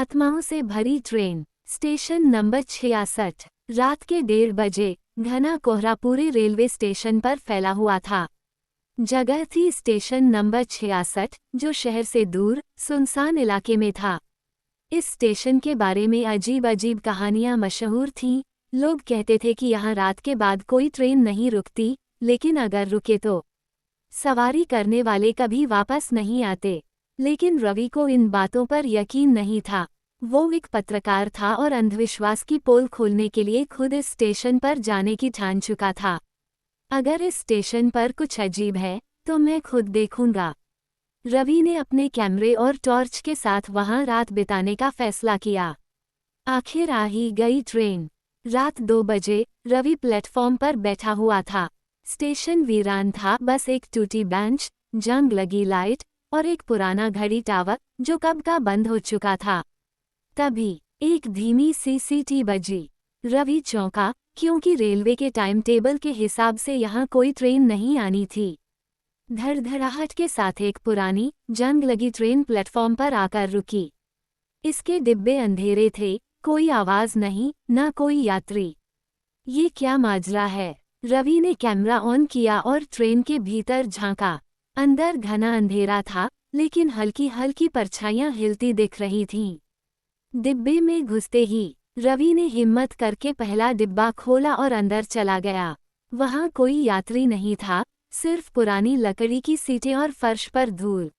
आत्माओं से भरी ट्रेन। Station number 66। रात के 1:30 बजे घना कोहरा पूरे रेलवे स्टेशन पर फैला हुआ था। जगह थी स्टेशन नंबर 66, जो शहर से दूर सुनसान इलाके में था। इस स्टेशन के बारे में अजीब अजीब कहानियां मशहूर थीं। लोग कहते थे कि यहाँ रात के बाद कोई ट्रेन नहीं रुकती, लेकिन अगर रुके तो सवारी करने वाले कभी वापस नहीं आते। लेकिन रवि को इन बातों पर यकीन नहीं था। वो एक पत्रकार था और अंधविश्वास की पोल खोलने के लिए खुद इस स्टेशन पर जाने की ठान चुका था। अगर इस स्टेशन पर कुछ अजीब है तो मैं खुद देखूंगा। रवि ने अपने कैमरे और टॉर्च के साथ वहां रात बिताने का फैसला किया। आखिर आ ही गई ट्रेन। रात 2 बजे रवि प्लेटफॉर्म पर बैठा हुआ था। स्टेशन वीरान था, बस एक टूटी बेंच, जंग लगी लाइट और एक पुराना घड़ी टावर जो कब का बंद हो चुका था। तभी एक धीमी सी सीटी बजी। रवि चौंका, क्योंकि रेलवे के टाइम टेबल के हिसाब से यहाँ कोई ट्रेन नहीं आनी थी। धड़धड़ाहट के साथ एक पुरानी जंग लगी ट्रेन प्लेटफॉर्म पर आकर रुकी। इसके डिब्बे अंधेरे थे, कोई आवाज नहीं, न कोई यात्री। ये क्या माजरा है? रवि ने कैमरा ऑन किया और ट्रेन के भीतर झांका। अंदर घना अंधेरा था, लेकिन हल्की हल्की परछाइयां हिलती दिख रही थीं। डिब्बे में घुसते ही रवि ने हिम्मत करके पहला डिब्बा खोला और अंदर चला गया। वहां कोई यात्री नहीं था, सिर्फ पुरानी लकड़ी की सीटें और फर्श पर धूल।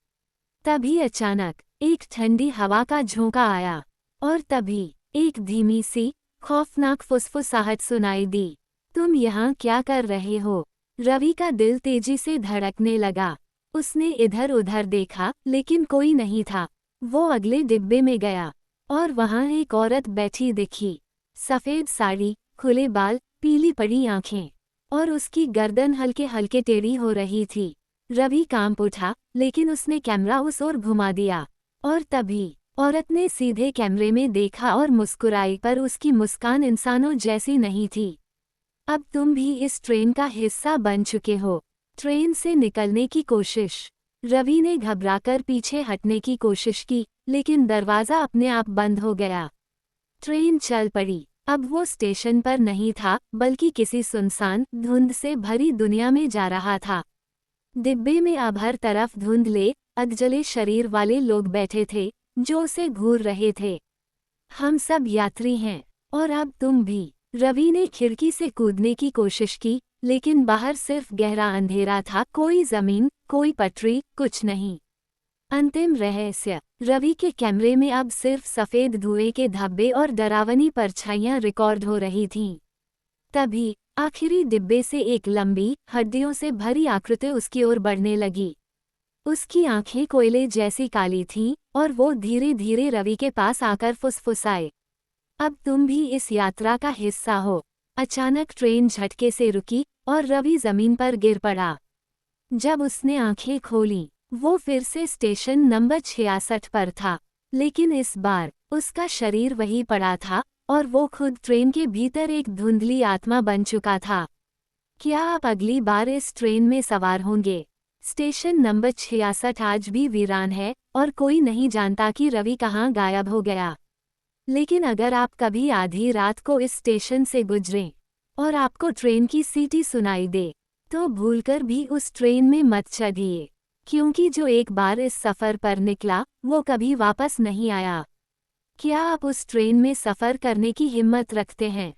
तभी अचानक एक ठंडी हवा का झोंका आया और तभी एक धीमी सी खौफनाक फुसफुसाहट सुनाई दी। तुम यहाँ क्या कर रहे हो? रवि का दिल तेजी से धड़कने लगा। उसने इधर उधर देखा, लेकिन कोई नहीं था। वो अगले डिब्बे में गया और वहां एक औरत बैठी दिखी। सफेद साड़ी, खुले बाल, पीली पड़ी आंखें और उसकी गर्दन हल्के हल्के टेढ़ी हो रही थी। रवि कांप उठा, लेकिन उसने कैमरा उस ओर घुमा दिया और तभी औरत ने सीधे कैमरे में देखा और मुस्कुराई, पर उसकी मुस्कान इंसानों जैसी नहीं थी। अब तुम भी इस ट्रेन का हिस्सा बन चुके हो। ट्रेन से निकलने की कोशिश। रवि ने घबराकर पीछे हटने की कोशिश की, लेकिन दरवाज़ा अपने आप बंद हो गया। ट्रेन चल पड़ी। अब वो स्टेशन पर नहीं था, बल्कि किसी सुनसान, धुंध से भरी दुनिया में जा रहा था। डिब्बे में अब हर तरफ धुंधले, अधजले शरीर वाले लोग बैठे थे, जो उसे घूर रहे थे। हम सब यात्री हैं, और अब तुम भी। रवि ने खिड़की से कूदने की कोशिश की, लेकिन बाहर सिर्फ गहरा अंधेरा था, कोई जमीन, कोई पटरी, कुछ नहीं। अंतिम रहस्य। रवि के कैमरे में अब सिर्फ सफेद धुएं के धब्बे और डरावनी परछाइयां रिकॉर्ड हो रही थीं। तभी आखिरी डिब्बे से एक लंबी, हड्डियों से भरी आकृति उसकी ओर बढ़ने लगी। उसकी आंखें कोयले जैसी काली थीं और वो धीरे धीरे रवि के पास आकर फुसफुसाए, अब तुम भी इस यात्रा का हिस्सा हो। अचानक ट्रेन झटके से रुकी और रवि जमीन पर गिर पड़ा। जब उसने आंखें खोलीं, वो फिर से स्टेशन नंबर 66 पर था, लेकिन इस बार उसका शरीर वहीं पड़ा था और वो खुद ट्रेन के भीतर एक धुंधली आत्मा बन चुका था। क्या आप अगली बार इस ट्रेन में सवार होंगे? स्टेशन नंबर 66 आज भी वीरान है और कोई नहीं जानता कि रवि कहाँ गायब हो गया। लेकिन अगर आप कभी आधी रात को इस स्टेशन से गुजरें और आपको ट्रेन की सीटी सुनाई दे, तो भूलकर भी उस ट्रेन में मत चढ़िए, क्योंकि जो एक बार इस सफ़र पर निकला वो कभी वापस नहीं आया। क्या आप उस ट्रेन में सफ़र करने की हिम्मत रखते हैं?